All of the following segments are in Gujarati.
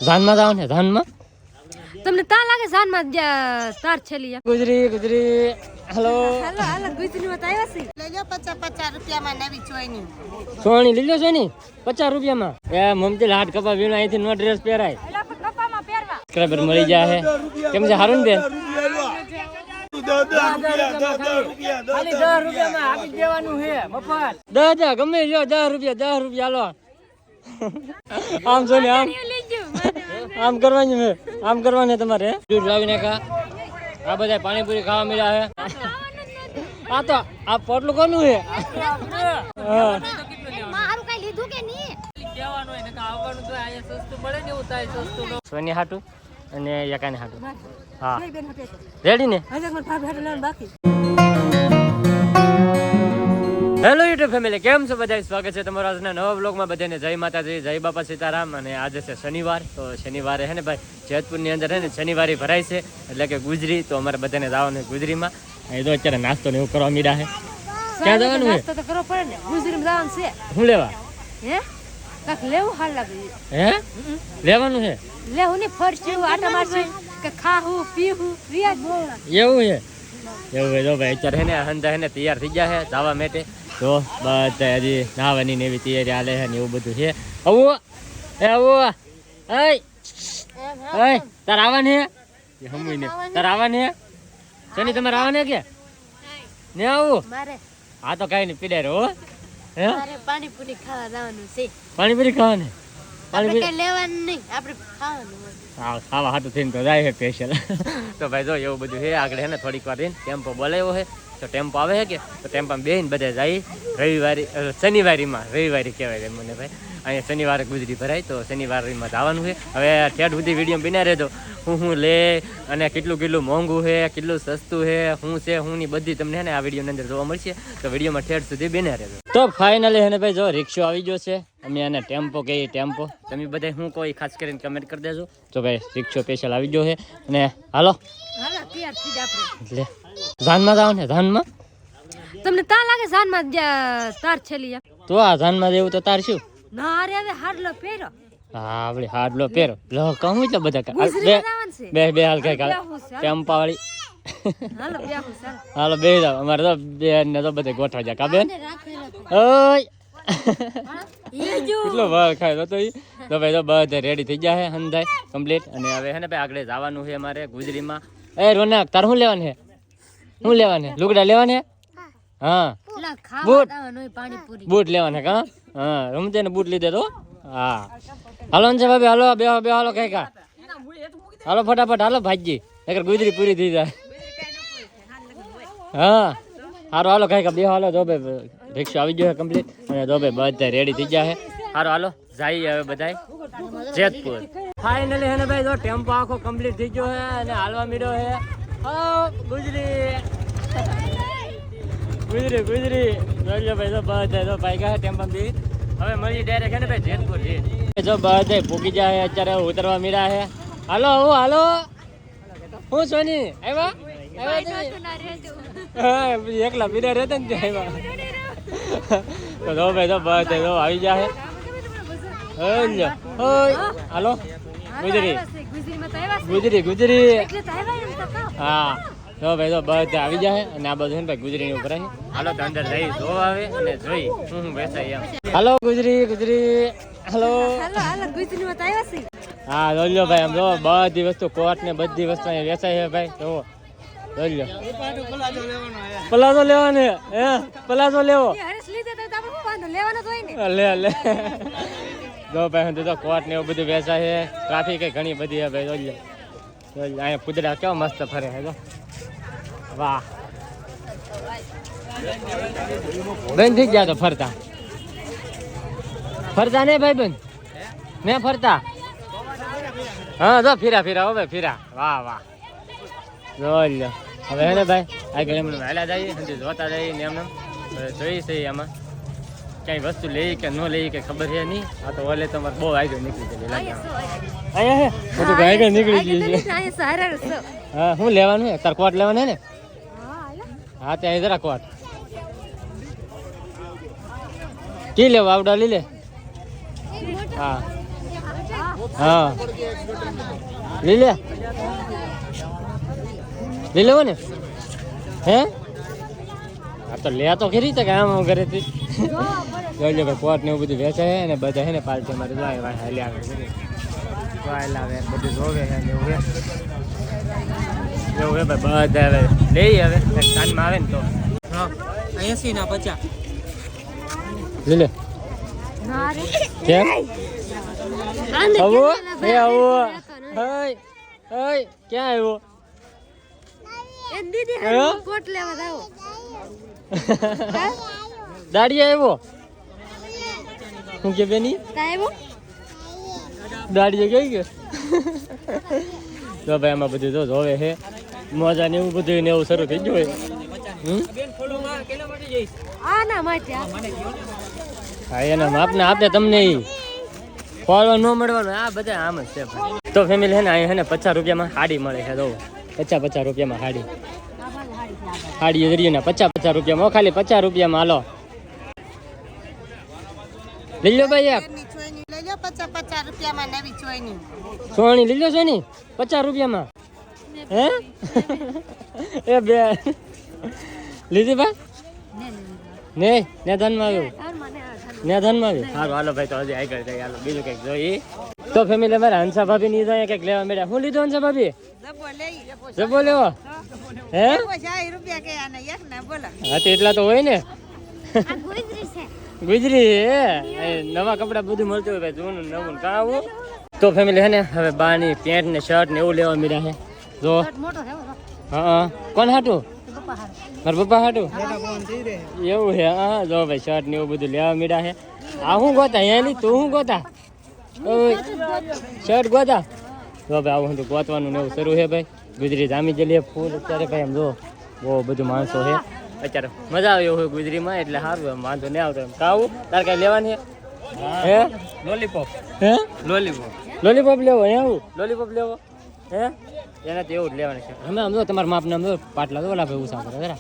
જાનમાં જાવ ને જાનમાં તમને તા લાગે જાનમાં તાર છેલી ગુજરી હેલો હાલો હાલો ગુજરીમાં તો આવ્યા છે લઈ લો 50 રૂપિયામાં નવી ચોઈની સોની લીધો છે ને 50 રૂપિયામાં એ મમતી લાટ કપા વીણો અહીંથી નો ડ્રેસ પહેરાય એલા પણ કપામાં પહેરવા સબસ્ક્રાઇબર મળી જાય કેમ છે હારું ને બેન ખાલી 10 રૂપિયામાં આપી દેવાનું છે મફત 10 ગમે લ્યો 10 રૂપિયા લો આમ છો ને આમ કરવાની મેં આમ કરવાની તમારે દૂધ લાવીને કા આ બધા પાણીપુરી ખાવા મળ્યા છે આ તો આ પોટલું કોનું છે મારું કઈ લીધું કે નહીં કહેવાનું હોય ને કે આવવાનું તો અહીંયા સસ્તું મળે ને એવું થાય સસ્તું ન સોની હાટું અને યકાને હાટું હા રેડી ને હજે મને ભાભી હાટું લેવાનું બાકી હેલો યુટ્યુબ ફેમિલી કેમ છો બધા સ્વાગત છે તમારા આજના નવા બ્લોગમાં બધાને જય માતાજી જય બાપા સીતારામ અને આજે છે શનિવાર તો શનિવારે હે ને ભાઈ જેતપુરની અંદર હે ને શનિવારી ભરાય છે એટલે કે ગુજરી તો અમારે બધાને જવાનું ગુજરીમાં અહીં તો અત્યારે નાસ્તો ને એવું કરવા મીડા છે ક્યાં જવાનું છે નાસ્તો તો કરવો પડે ને ગુજરીમાં જવાનું છે શું લેવા હે કાક લેવું હાલ લાગે હે લેવાનું છે લેવું ને ફરશું આટા મારશું કે ખાવું પીવું રિયાજ એવું છે એવું છે જો ભાઈ અત્યારે હે ને હંધા હે ને તૈયાર થઈ ગયા છે જવા માટે તો બધા હજી નાવાની ને એવી તૈયારી હાલે છે ને એવું બધું છે આવું તાર આવવાને હમું તાર આવવાને શનિ તમારે આવવાને કે ને આવું મારે હા તો કઈ નહીં પીડાય હો હે મારે પાણીપુરી ખાવા જવાનું છે પાણીપુરી ખાવાને આપણે કઈ લેવાનું નહીં આપણે ખાવાનું હા ખાવા હાટું થઈને તો જાય છે સ્પેશિયલ તો ભાઈ જો એવું બધું છે આગળ હે ને થોડીક વાર રહીને ટેમ્પો બોલાવ્યો છે તો ટેમ્પો આવે છે કે તો ટેમ્પામાં બેહીને બધા જાય રવિવારી શનિવારીમાં રવિવારી કહેવાય છે મને ભાઈ અહીંયા શનિવારે ગુજરી ભરાય તો શનિવારીમાં જવાનું છે હવે ઠેઠ સુધી વિડીયો બિના રહેજો હું લે અને કેટલું મોંઘું છે કેટલું સસ્તું છે હું ની બધી તમને હે ને આ વિડીયોની અંદર જોવા મળશે તો વિડીયોમાં ઠેઠ સુધી બિના રહેજો તો ફાઇનલી હે ને ભાઈ જો રિક્ષો આવી ગયો છે અમે આને ટેમ્પો કહીએ ટેમ્પો તમે બધા હું કોઈ ખાસ કરીને કમેન્ટ કરી દેજો તો ભાઈ રિક્ષો સ્પેશિયલ આવી ગયો છે અને હાલો હાલો તૈયાર થઈ જા આપણે લે જાનમાં જાવ ને જાનમાં તમને તા લાગે જાનમાં તાર છેલી તો આ જાનમાં જેવું તો તાર શું ના અરે હવે હાડલો પહેરો હા આપણે હાડલો પહેરો લો કહું એટલે બધા ગુજરીમાં જવાનું છે બે હાલ કઈ ટેમ્પા વાળી હાલો બેહું ચાલ હાલો બે જાવ અમારે તો બે ને તો બધે ગોઠવા જા કા બેન ઓય કેટલો વાર ખાય તો ઈ તો ભાઈ તો બધા રેડી થઈ ગયા છે હંધાય કમ્પ્લીટ અને હવે હે ને ભાઈ આગળ જવાનું છે અમારે ગુજરીમાં એ રોનક તાર શું લેવાનું છે શું લેવાનું છે લુગડા લેવાનું છે હા બૂટ બૂટ લેવાના કા હા રમતે ને બૂટ લીધે તો હા હાલો છે ભાભી હાલો બે હાલો કઈ કા હાલો ફટાફટ હાલો ભાઈજી નકર ગુજરી પૂરી થઈ જાય હા હારો હાલો કઈ કા બે હાલો જો ભાઈ રિક્ષા આવી ગયો કમ્પ્લીટ અને જો ભાઈ બધા રેડી થઈ ગયા છે હારો હાલો જઈએ હવે બધાય જેતપુર ફાઇનલી હે ને ભાઈ જો ટેમ્પો આખો કમ્પ્લીટ થઈ ગયો છે અને હાલવા મીડ્યો છે ગુજરી જોઈ ભાઈ તો બધા જો ભાઈ ગયા ટેમ્પો બી હવે મળી ડાયરેક્ટ હે ને ભાઈ જેતપુર જો બધા પૂકી જાય અત્યારે ઉતરવા મીડા છે હાલો હું સોની આવ્યા એકલા બીડા રહેતા ને ત્યાં આવ્યા તો ભાઈ તો બધા આવી જાય હાલો ગુજરી હા તો ભાઈ તો બધા આવી જાય અને આ બધું ભાઈ ગુજરી ઉપર હાલો તો અંદર જઈ જોવા આવે અને જોઈ હું બેસાય એમ હાલો ગુજરી હાલો ગુજરીમાં તો આવ્યા છે હા જોઈ ભાઈ આમ જો બધી વસ્તુ કોટ ને બધી વસ્તુ અહીંયા વેચાય છે ભાઈ તો જોઈ લો પલાઝો લેવાનો હે પલાઝો લેવો લે જો ભાઈ તો કોટ ને એવું બધું વેચાય છે ટ્રાફિક ઘણી બધી છે ભાઈ જોઈ લો અહીંયા કુદરા કેવા મસ્ત ફરે છે જો વાહ બંધ થઈ ગયા તો ફરતા ને ભાઈ બંધ ને ફરતા હા જો ફીરા હવે ફીરા વાહ જોઈ લો હવે હે ને ભાઈ આગળ એમને વહેલા જઈએ જોતા જઈએ ને એમને જોઈ છે આમાં ક્યાંય વસ્તુ લઈ કે ન લઈ કે ખબર છે નહીં આ તો ઓલે તમારે બહુ આગળ નીકળી ગયેલી લાગે અહીંયા હે આગળ નીકળી ગયું છે હા શું લેવાનું હે તાર કોટ લેવાનું હે ને હા ત્યાં જરા કોટ કી લેવા આવડા લઈ લે હા હા લીલે લેવો ને હે આ તો લે તો ખરી છે કે આમ ઘરેથી જોઈ લો કોટ ને એવું બધું વેચે છે ને બધા છે ને પાલટી મારે જાય ભાઈ હાલી આવે લાવે બધું જોવે છે ને એવું હે ભાઈ બધા હવે લઈ હવે કાનમાં આવે ને તો હા 80 ના 50 લીલે કેમ આવો એ આવો હઈ હઈ ક્યાં આવ્યો એ દીદી હા? કોટ લેવા જાવ દાડી આવ્યો હું કે બેની કાયવો દાડીએ ગઈ કે તો ભાઈ આમાં બધું જો જોવે છે મોજા ને એવું બધું ને એવું શરૂ થઈ ગયું હોય બેન ફોલો માં કેના માટે જઈશ આ ના માટે હા એના માપને આપે તમને ઈ ફોલવા ન મળવાનું આ બધા આમ જ છે ભાઈ. તો ફેમિલી છે ને અહીંયા છે ને 50 રૂપિયામાં હાડી મળે છે જો 50 રૂપિયામાં હાડી જરીએ ને 50 રૂપિયામાં હો, ખાલી 50 રૂપિયામાં હાલો લઈ લો ભાઈ એક ઘરની ચોયની લઈ લો 50 રૂપિયામાં નવી ચોયની સોની લઈ લો સોની 50 રૂપિયામાં હે એ બે લીધી બા ને ધનમાં આવ્યું ને ધનમાં આવ્યું સારું હાલો ભાઈ તો હજી આગળ જઈએ હાલો બીજું કંઈક જોઈએ તો ફેમિલી અમારા હંસા ભાભી ની જાય કંઈક લેવા મળ્યા શું લીધું હંસા ભાભી જબો લઈ જબો લેવો હે 50 રૂપિયા કે આને એક ના બોલો હા તો એટલા તો હોય ને આ ગુજરી છે ગુજરી હે નવા કપડા બધું મળતું હોય ભાઈ જૂનું નવું કાવું તો ફેમિલી હે ને હવે બાની પેન્ટ ને શર્ટ ને એવું લેવા મળ્યા છે જો મોટો છે હા કોણ હાટું પપ્પા હાર મારા પપ્પા હાટું એવું છે હા જો ભાઈ શર્ટ ને એવું બધું લેવા મળ્યા છે આ હું ગોતા એની તું હું ગોતા શર્ટ ગોતા જો ભાઈ આવું તો ગોતવાનું ને એવું શરૂ છે ભાઈ ગુજરી જામી જલીએ ફૂલ અત્યારે ભાઈ એમ જો બહુ બધું માણસો છે અત્યારે મજા આવે એવું હોય ગુજરીમાં એટલે સારું એમ વાંધો નહીં આવતો એમ કાવું તારે કઈ લેવાની હે લોલીપોપ હે લોલીપોપ લોલીપોપ લેવો એવું લોલીપોપ લેવો હે એનાથી એવું જ લેવાનું છે અમે આમ જો તમારા માપના આમ જો પાટલા તો ઓલા ભાઈ ઉસા કરે જરા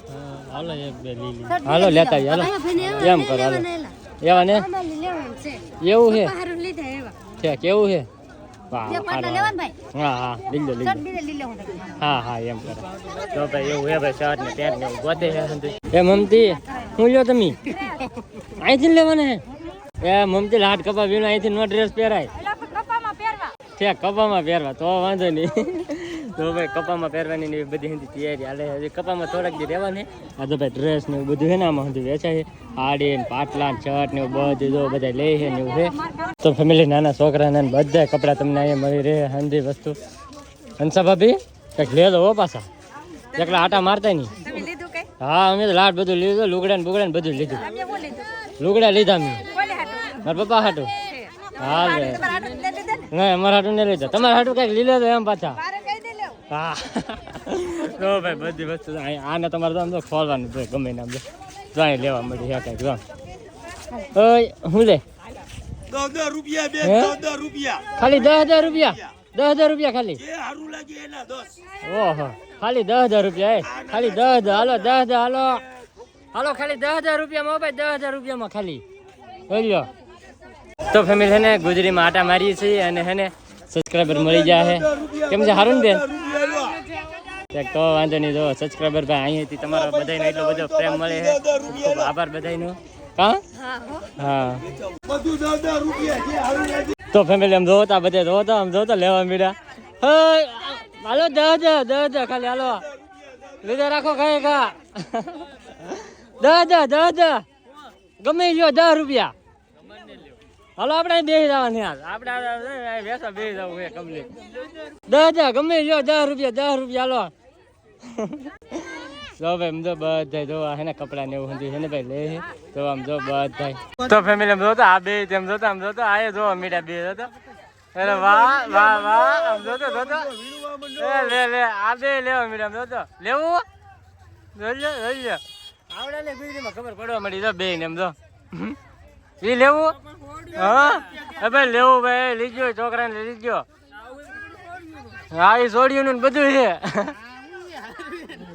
હાલો એક બે લીલી હાલો લેતા આવીએ, હાલો એમ કરો હાલો એવા ને લેવાનું છે એવું છે હારું લીધા એવા છે કેવું છે વાહ જે પાટલા લેવાનું ભાઈ હા હા લીલો લીલો શર્ટ બીજે લીલે હું હા હા એમ કરે તો ભાઈ એવું હે ભાઈ શર્ટ ને પેન્ટ ને એવું ગોતે છે એ મમતી હું લ્યો તમે અહીંથી લેવાને એ મમતી હાથ કપા વીણો અહીંથી નો ડ્રેસ પહેરાય કપામાં પહેરવા છે કપામાં પહેરવા તો વાંધો નહીં તો ભાઈ કપામાં પહેરવાની ને એવી બધી હજી તૈયારી હાલે હજી કપામાં થોડાક દી રહેવાની આ તો ભાઈ ડ્રેસ ને એવું બધું છે ને આમાં હજી વેચાય છે હાડી ને પાટલા ને શર્ટ ને એવું બધું જો બધા લે છે ને એવું છે તો ફેમિલી નાના છોકરાના ને બધા કપડા તમને અહીંયા મળી રહે હંધી વસ્તુ હંસા ભાભી કંઈક લેજો હો પાછા એકલા આટા મારતા નહીં તમે લીધું કઈ હા અમે તો લાટ બધું લીધું લુગડા ને બુગડા ને બધું લીધું તમે શું લીધું લુગડા લીધા મેં કોલે હાટું મારા પપ્પા હાટું હા રે તમારા હાટું લઈ લીધા ને ના અમારા હાટું નહીં લીધા તમારા હાટું કંઈક લીધો તો એમ પાછા મારે કઈ દે લેવું હા તો ભાઈ બધી વસ્તુ આને તમારે તો આમ તો ખોલવાનું ભાઈ ગમે ને આમ તો અહીં લેવા મળી છે કંઈક જો ઓય હું લે 10 રૂપિયા બે હે? 10 રૂપિયા ખાલી 10,000 રૂપિયા 10,000 રૂપિયા ખાલી જે હારું લાગે એના 10 ઓહો ખાલી 10,000 રૂપિયા એ ખાલી 10,000 હાલો 10,000 હાલો હાલો ખાલી 10,000 રૂપિયામાં હો ભાઈ 10,000 રૂપિયામાં ખાલી બોલ્યો તો ફેમિલી છે ને ગુજરીમાં આટા મારીએ છીએ અને છે ને સબસ્ક્રાઈબર મળી જાય છે કેમ છે હારું ને બેન એક તો વાંધો નહીં જો સબસ્ક્રાઈબર ભાઈ અહીંયાથી તમારો બધાયનો એટલો બધો પ્રેમ મળે છે ખૂબ ખૂબ આભાર બધાયનો હા હા બધું 10 રૂપિયા જે હારું લાગે તો ફેમિલી આમ જોતા બધે જોતા આમ જોતા લેવા મળ્યા હે હાલો 10,000 ખાલી હાલો લીધે રાખો ખાઈ ખા 10,000 ગમે લ્યો 10 રૂપિયા હાલો આપણે બેસી જવાની આપણે વેસા બેસી જવું છે કમ્પ્લીટ 10,000 ગમે લ્યો 10 રૂપિયા હાલો જો ભાઈ આમ જો બધા જો હે ને કપડા ને એવું છે ને ભાઈ લે તો આમ જો બધા તો ફેમિલી આમ જોતા આ બે તેમ જોતા આમ જોતા આ જો મીઠા બે જોતા અરે વાહ વાહ વાહ આમ જોતો એ લે આ બે લેવા મીઠા આમ જોતો લેવું જોઈ આવડે ને ગુજરીમાં ખબર પડવા મળી જો બે ને એમ જો એ લેવું હા એ ભાઈ લેવું ભાઈ લીજો છોકરાને લીજો હા એ છોડ્યું ને બધું છે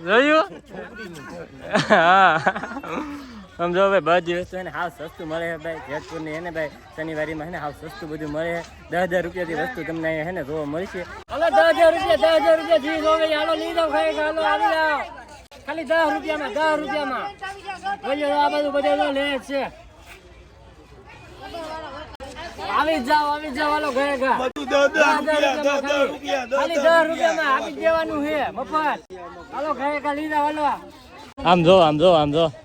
જોયું હા સમજો ભાઈ બધી વસ્તુ એને હાવ સસ્તું મળે છે ભાઈ જેતપુરની હે ને ભાઈ શનિવારીમાં હે ને હાવ સસ્તું બધું મળે છે 10,000 રૂપિયાથી વસ્તુ તમને અહીંયા હે ને જોવા મળશે હાલો 10,000 રૂપિયા જી જોવે હાલો લઈ જાઓ ખાઈ હાલો આવી જાઓ ખાલી 10 રૂપિયામાં બોલ્યો આ બધું બધું લે છે આવી જાઓ હાલો ઘરે ઘા બધું 10 રૂપિયા ખાલી 10 રૂપિયામાં આપી દેવાનું છે મફત હાલો ઘરે ઘા લઈ જાઓ હાલો આમ જો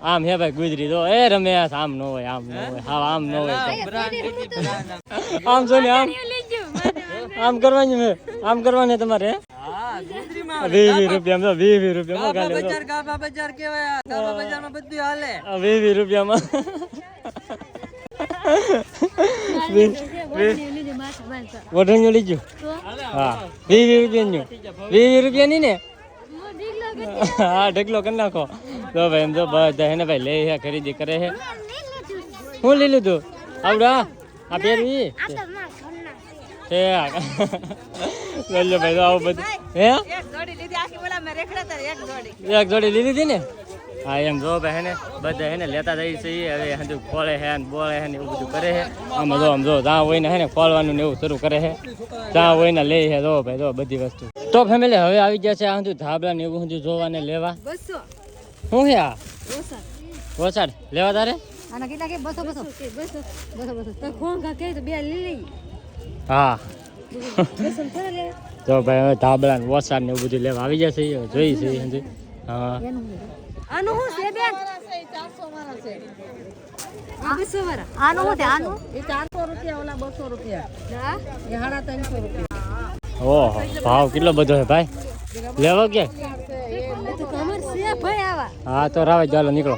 આમ હે ભાઈ ગુજરી જો એ રમેશ આમ ન હોય હા આમ ન હોય આમ જો ને આમ કરવાની તમારે 20 રૂપિયા 20 રૂપિયા ગાભા બજાર કેવાય ગાભા બજારમાં બધું હાલે 20 રૂપિયામાં વઢણિયું લીધું હા 20 રૂપિયાની ને હા ઢગલો કરી નાખો તો ભાઈ એમ તો બધા હે ને ભાઈ લે છે ખરીદી કરે છે હું લઈ લીધું આવડા આ પહેરવી છે ભાઈ તો આવું બધું હે એક જોડી લીધી આખી બોલા મેં રેખડા તારે એક જોડી એક જોડી લીધી હતી ને હા એમ જો ભાઈ હે ને બધા હે ને લેતા જઈએ છીએ હવે હજુ ખોળે છે ને બોળે છે ને એવું બધું કરે છે આમ જો ત્યાં હોય ને હે ને ખોલવાનું ને એવું શરૂ કરે છે ત્યાં હોય ને લે છે જો ભાઈ જો બધી વસ્તુ તો ફેમિલી હવે આવી ગયા છે આ હજુ ધાબળા ને એવું હજુ જોવાને લેવા 200 શું છે આ વસાડ લેવા તારે આના કેટલા કે 200 તો ખોંગા કે તો બે લઈ લઈ હા 200 થોડા લે તો ભાઈ હવે ધાબળા ને વસાડ ને એવું બધું લેવા આવી જશે જોઈ છે હજુ હા આનું હું છે બેન 400 વાળા છે આ 200 વાળા આનું હું છે આનું એ 400 રૂપિયા ઓલા 200 રૂપિયા હા એ 350 રૂપિયા ઓહો ભાવ કેટલો બધો છે ભાઈ લેવો કે એ તો કમર છે ભાઈ આવા હા તો રાવે ચાલો નીકળો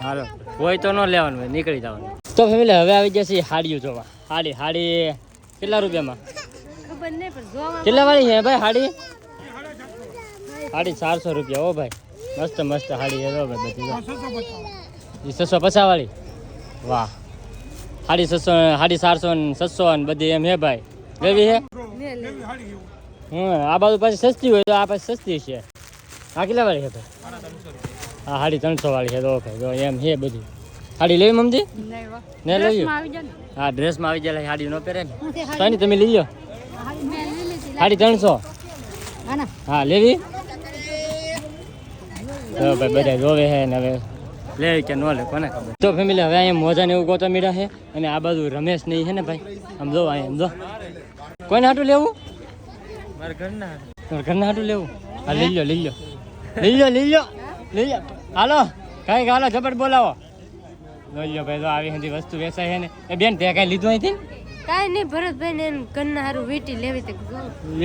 હાલો કોઈ તો ન લેવાનું હોય નીકળી જવાનું તો ફેમિલી હવે આવી જશે હાડીઓ જોવા હાડી કેટલા રૂપિયામાં ખબર નહીં પણ જોવા કેટલા વાળી છે ભાઈ હાડી 450 રૂપિયા ઓ ભાઈ મસ્ત હાડી છે ભાઈ બધી 650 વાળી વાહ હાડી 400 ને 700 ને બધી એમ હે ભાઈ લેવી હે આ બાજુ પાછી સસ્તી હોય તો આ પાછી સસ્તી છે આ કેટલા વાળી છે ભાઈ હા 350 વાળી છે તો ભાઈ જો એમ છે બધી હાડી લેવી મમજી ને લેવી હા ડ્રેસમાં આવી જાય હાડી નો પહેરે ને સાની તમે લઈ લો હાડી 300 હા લેવી તો ભાઈ બધા જોવે છે ને હવે લે કે ન લે કોને ખબર તો ફેમિલી હવે અહીંયા મોજા ને એવું ગોતા મીડા છે અને આ બાજુ રમેશ નહીં છે ને ભાઈ આમ જો અહીંયા આમ જો કોઈને હાટું લેવું મારા ઘરના હાટું લેવું હા લઈ લો હાલો કઈ હાલો ઝપટ બોલાવો લઈ લો ભાઈ તો આવી બધી વસ્તુ વેચાય છે ને એ બેન તે કઈ લીધું અહીંથી કાઈ નહીં ભરતભાઈ ને ઘરના હારું વીટી લેવી તે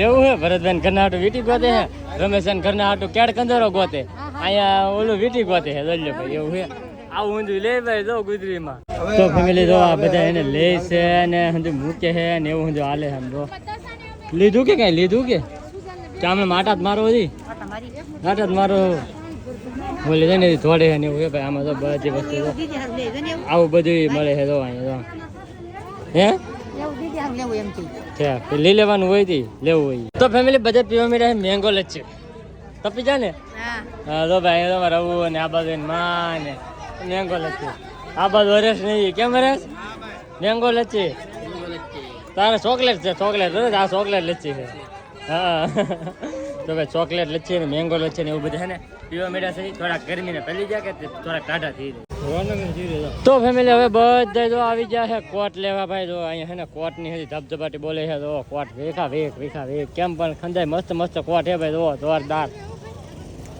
એવું હે ભરતભાઈ ઘરના હાટું વીટી ગોતે છે રમેશ ઘરના હાટું કેડ કંદરો ગોતે અહીંયા ઓલું વીટી ગોતે છે લઈ લો ભાઈ એવું છે આવું ઊંધું લે ભાઈ જો ગુજરીમાં તો ફેમિલી જો આ બધા એને લે છે ને હંધું મૂકે છે ને એવું હંધું હાલે છે જો લીધું કે કઈ લીધું કે આમને માટા જ મારો હતી માટા જ મારો બોલે છે ને થોડે છે ને એવું છે ભાઈ આમાં તો બધી વસ્તુ આવું બધું મળે છે જો અહીંયા હે છે લઈ લેવાનું હોય થી લેવું હોય તો ફેમિલી બધા પીવા મીઠા મેંગો લચ્છી તપી જા ને હા તો ભાઈ તમારે રવું ને આ બાજુ માં ને મેંગો લચ્છી આ બાજુ હરેશ નહીં કેમ હરેશ મેંગો લચ્છી તારે ચોકલેટ છે ચોકલેટ આ ચોકલેટ લચ્છી છે હા તો ભાઈ ચોકલેટ લચ્છી ને મેંગો લચ્છી ને એવું બધું છે ને પીવા મીઠા છે થોડાક ગરમીને પલી જાય કે થોડાક ટાઢા થઈ જાય તો ફેમિલી હવે બધા જો આવી ગયા છે કોટ લેવા ભાઈ જો અહીંયા છે ને કોટ ની હજી ધબધબાટી બોલે છે તો કોટ વેખા વેખ કેમ પણ ખંદાય મસ્ત કોટ છે ભાઈ જો જોરદાર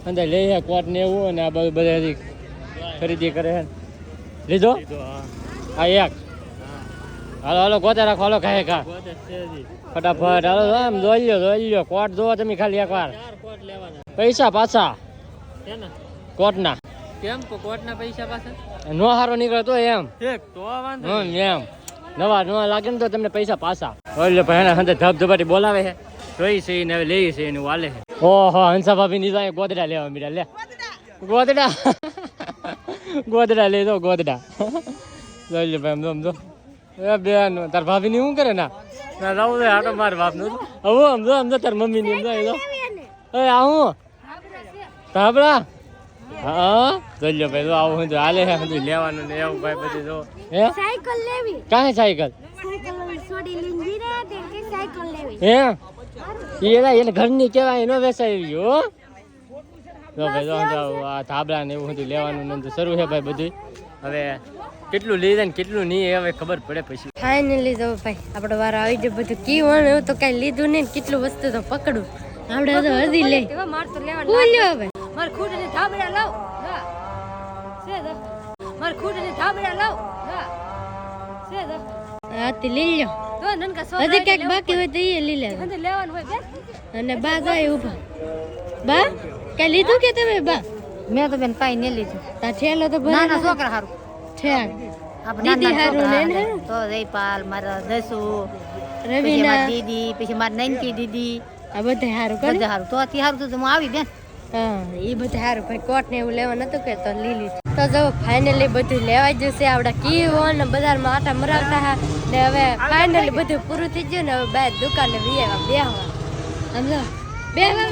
ખંદાય લે છે કોટ ને એવું અને આ બધું બધા હજી ખરીદી કરે છે લીધો હા એક હાલો ગોતે રાખો હાલો ખાય ખા ફટાફટ હાલો આમ જોઈ લ્યો કોટ જોવો તમે ખાલી એકવાર પૈસા પાછા કોટના કેમ કોટના પૈસા પાછા નો હારો નીકળે તો એમ તો વાંધો એમ નવા લાગે ને તો તમને પૈસા પાછા એટલે ભાઈ એના અંદર ધબધબાટી બોલાવે છે જોઈ છે ને હવે લઈ છે એનું વાલે છે ઓહો હંસા ભાભી ની તો ગોદડા લેવા મીડા લે ગોદડા લે તો ગોદડા જોઈ લે ભાઈ સમજો એ બેન તાર ભાભી ની શું કરે ના રાવું દે આટો માર બાપ નું હવે સમજો તાર મમ્મી ની સમજો એ આવું ધાબળા હા જોઈ લો ભાઈ જો આવું બધું હાલે છે બધું લેવાનું ને એવું ભાઈ બધું જો હે સાયકલ લેવી કાંઈ સાયકલ સાયકલ છોડી લીધી ને તે કે સાયકલ લેવી હે એને ઘરની કહેવાય એનો વેસાઈ ગયો જો ભાઈ જો આ ધાબળા ને એવું બધું લેવાનું ને શરૂ છે ભાઈ બધું હવે કેટલું લીધે ને કેટલું નહીં હવે ખબર પડે પછી ફાઇનલી જો ભાઈ આપણો વારો આવી ગયો બધું કીવાનું એવું તો કઈ લીધું નહીં કેટલું વસ્તુ તો પકડું આપણે તો હજી લે માર તો લેવાનું બોલ્યો હવે માર ખૂટને ધાબળા લાવ હા છે દો માર ખૂટને ધાબળા લાવ હા છે દો આતી લઈ લ્યો તો નનકા સો હજી કઈક બાકી હોય તો એ લઈ લે હજી લેવાનું હોય બેન અને બા જાય ઉભા બા કઈ લીધું કે તમે બા મેં તો બેન કાઈ નહીં લીધું તા ઠેલો તો ભરે નાના છોકરા હારું ઠેલ આપણે દીદી હારું ને ને તો જયપાલ મારા દસુ રવિના દીદી પછી મારી નનકી દીદી આ બધે હારું કરે બધા હારું તો અતિ હારું તો હું આવી બેન હા એ બધે હારું ભાઈ કોટ ને એવું લેવા નતું કે તો લીલી તો જો ફાઇનલી બધું લેવાઈ જશે આપડા કીવો ને બજારમાં આટા મરાવતા હા ને હવે ફાઇનલી બધું પૂરું થઈ ગયું ને હવે બહાર દુકાને બેહવા સમજો બેહવા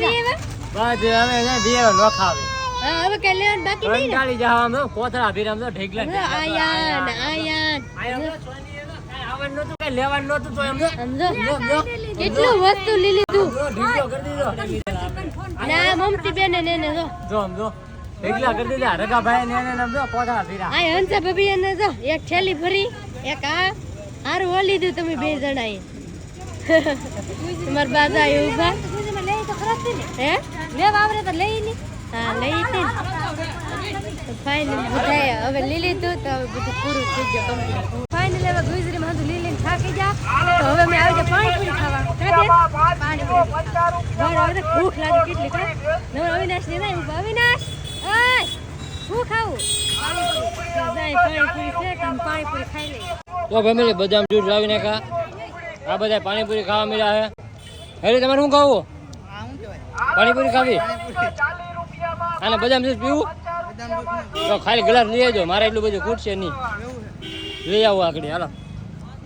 બસ હવે ને દીવા નો ખાવે હા હવે કઈ લેવાનું બાકી નહીં ને કંટાળી જાવ આમ કોથળા ભીરામ તો ઢેગલા આયાન આવવાનું નતું કઈ લેવાનું નતું તો એમ સમજો કેટલું વસ્તુ લીલી તું ઢીકલો કરી દીધો ના મમતી બેન ને ને જો જો આમ જો ઢીકલા કરી દીધા રગા ભાઈ ને એને આમ જો કોથળા ભીરા આ હંસા ભાભી એને જો એક થેલી ભરી એક આ હારું હો લીધું તમે બે જણા એ તમાર બાજા એ ઉભા હે લેવા આવરે તો લઈ ની હા લઈ હતી ફાઇનલી બધાય હવે લઈ લીધું તો હવે બધું પૂરું થઈ ગયું કમ્પ્લીટ ફાઇનલી હવે ગુજરીમાં બધું લઈ લઈને થાકી જા તો હવે મેં આવી જાય પાણીપુરી ખાવા પાણીપુરી હવે ભૂખ લાગે કેટલી કા નવો અવિનાશ ને ના ઉભા અવિનાશ ઓય હું ખાવું પાણીપુરી છે કે પાણીપુરી ખાઈ લઈ તો ફેમિલી બદામ જ્યુસ લાવી નાખા આ બધા પાણીપુરી ખાવા મળ્યા છે અરે તમારે શું ખાવું પાણીપુરી ખાવી અને બદામ જ્યુસ પીવું તો ખાલી ગ્લાસ લઈ આવજો મારે એટલું બધું ખૂટશે નહીં લઈ આવો આગળ હાલો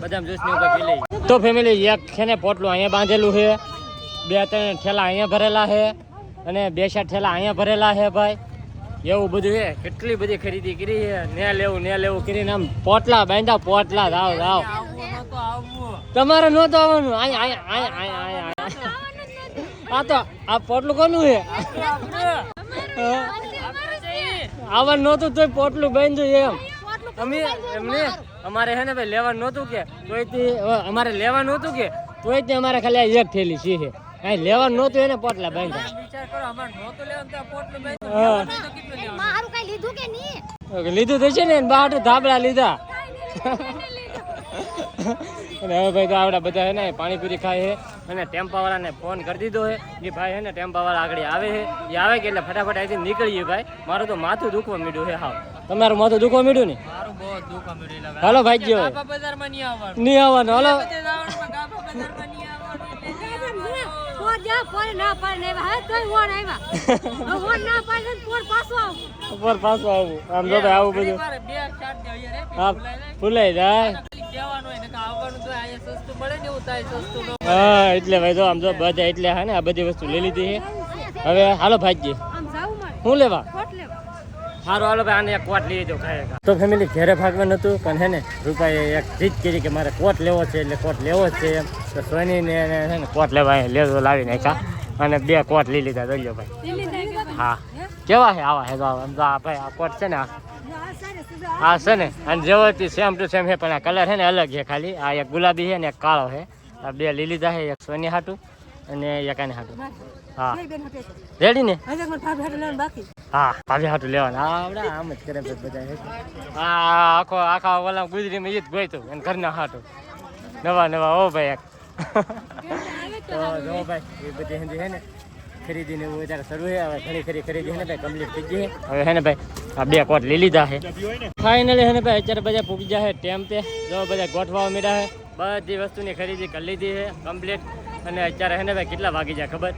બદામ જ્યુસ ને ઉપર પી લઈ તો ફેમિલી એક છે ને પોટલું અહીંયા બાંધેલું છે 2-3 ઠેલા અહીંયા ભરેલા છે અને 2-4 ઠેલા અહીંયા ભરેલા છે ભાઈ એવું બધું છે કેટલી બધી ખરીદી કરી છે ને લેવું કરીને આમ પોટલા બાંધા પોટલા આવ તમારે નહોતું આવવાનું આ તો આ પોટલું કોનું છે આવવાનું નહોતું તોય પોટલું બાંધ્યું એમ અમે એમને અમારે છે ને ભાઈ લેવાનું નહોતું કે તોયથી અમારે લેવાનું નહોતું કે તોયથી અમારે ખાલી એક થેલી છે કાંઈ લેવાનું નહોતું એને પોટલા બાંધ્યા લીધું તો છે ને બહાર ધાબળા લીધા અને હવે ભાઈ તો આવડા બધા છે ને પાણીપુરી ખાય છે અને ટેમ્પાવાળાને ફોન કરી દીધો છે એ ભાઈ છે ને ટેમ્પાવાળા આગળ આવે છે એ આવે કે એટલે ફટાફટ અહીંથી નીકળીએ ભાઈ મારું તો માથું દુખવા માંડ્યું છે હા તમારું માથું દુખવા માંડ્યું ને હાલો ભાઈ ગયો નહીં આવવાનું હાલો પાછું આવું આમ તો આવું બધું હા ફૂલાઈ જાય હા એટલે ભાઈ તો આમ તો બધા એટલે હા ને આ બધી વસ્તુ લઈ લીધી છે હવે હાલો ભાઈજી શું લેવા સારું હાલો ભાઈ આને એક કોટ લઈ દો ખાય તો ફેમિલી ઘરે ભાગવાનું હતું પણ હે ને રૂપાએ એક જીત કરી કે મારે કોટ લેવો છે એટલે કોટ લેવો જ છે એમ તો સોનીને છે ને કોટ લેવા લેવો લાવી નાખ્યા અને 2 કોટ લઈ લીધા જોઈ લો ભાઈ હા કેવા છે આવા હે આમ તો આ ભાઈ આ કોટ છે ને આ છે ને અને જેવો સેમ ટુ સેમ છે પણ આ કલર છે ને અલગ છે ખાલી આ એક ગુલાબી છે ને એક કાળો છે આ 2 લઈ લીધા છે એક સોની હાટું અને એક આને હાટું હા રેડી ને હા ભાભી હાટું લેવાનું આવડે આમ જ કરે બધા હા આખા ઓલા ગુજરીમાં ઈ જ ગોઈતું અને ઘરના હાટું નવા ઓ ભાઈ એક તો જો ભાઈ એ બધી હિન્દી છે ને ખરીદીને એવું વધારે શરૂ છે હવે ઘણી ખરી ખરીદી છે ને ભાઈ કમ્પ્લીટ થઈ ગઈ છે હવે છે ને ભાઈ આ 2 કોટ લઈ લીધા છે ફાઇનલી છે ને ભાઈ અત્યારે બધા પૂકી જાય ટેમ તે જો બધા ગોઠવા મળ્યા છે બધી વસ્તુની ખરીદી કરી લીધી છે કમ્પ્લીટ અને અત્યારે છે ને ભાઈ કેટલા વાગી જાય ખબર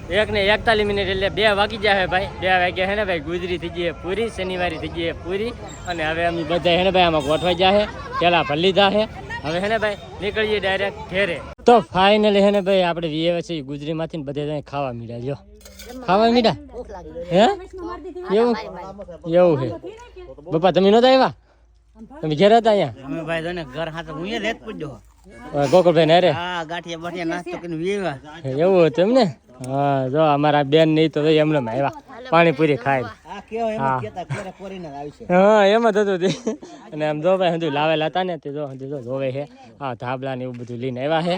1:41 મિનિટ એટલે 2 વાગી જાય ભાઈ 2 વાગ્યા છે ને ભાઈ ગુજરી થઈ ગઈ પૂરી શનિવારી થઈ ગઈ પૂરી અને હવે અમે બધા છે ને ભાઈ આમાં ગોઠવાઈ જાય પેલા ભરી લીધા છે હવે હે ને ભાઈ નીકળીએ ડાયરેક્ટ ઘેરે. તો ફાઇનલી હે ને ભાઈ આપણે વીએ છે ગુજરીમાંથી ને બધે ખાવા મીડા જો ખાવા મીડા હે એવું એવું છે પપ્પા તમે નહોતા આવ્યા તમે ઘેર હતા અહીંયા અમે ભાઈ જોને ઘર હાથ હું એ રેત પૂછજો ગોકુળભાઈ ને અરે હા ગાંઠિયા બાઠિયા નાસ્તો કરીને વીવા એવું હતું એમ ને હા જો અમારા બેન નહીં તો એમને આવ્યા પાણીપુરી ખાય આ કેવો એમ જ કેતા કોરે કોરીને આવી છે હા એમ જ હતું તે અને આમ જો ભાઈ હજુ લાવેલા હતા ને તે જો હજુ જોવે છે હા ધાબલા ને એવું બધું લઈને આવ્યા છે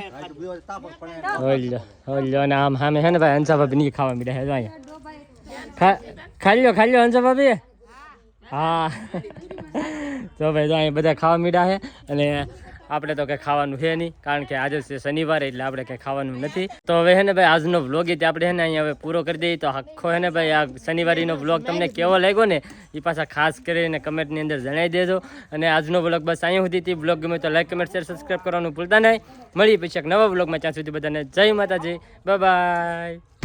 હોલ્યો અને આમ સામે છે ને ભાઈ હંસા ભાભી નહીં ખાવા મીડા છે જો અહીંયા ખાઈ લ્યો હંસા ભાભી હા તો ભાઈ જો અહીંયા બધા ખાવા મીડા છે અને આપણે તો કંઈ ખાવાનું છે નહીં કારણ કે આજે છે શનિવાર એટલે આપણે કંઈ ખાવાનું નથી તો હવે છે ને ભાઈ આજનો વ્લોગ એ આપણે છે ને અહીંયા હવે પૂરો કરી દઈએ તો આખો છે ને ભાઈ આ શનિવારીનો વ્લોગ તમને કેવો લાગ્યો ને એ પાછા ખાસ કરીને કમેન્ટની અંદર જણાવી દેજો અને આજનો વ્લોગ બસ અહીંયા સુધીથી વ્લોગ ગમે તો લાઈક કમેન્ટ શેર સબસ્ક્રાઈબ કરવાનું ભૂલતા નહીં મળી પછી એક નવા વ્લોગમાં ત્યાં સુધી બધાને જય માતાજી બાય બાય.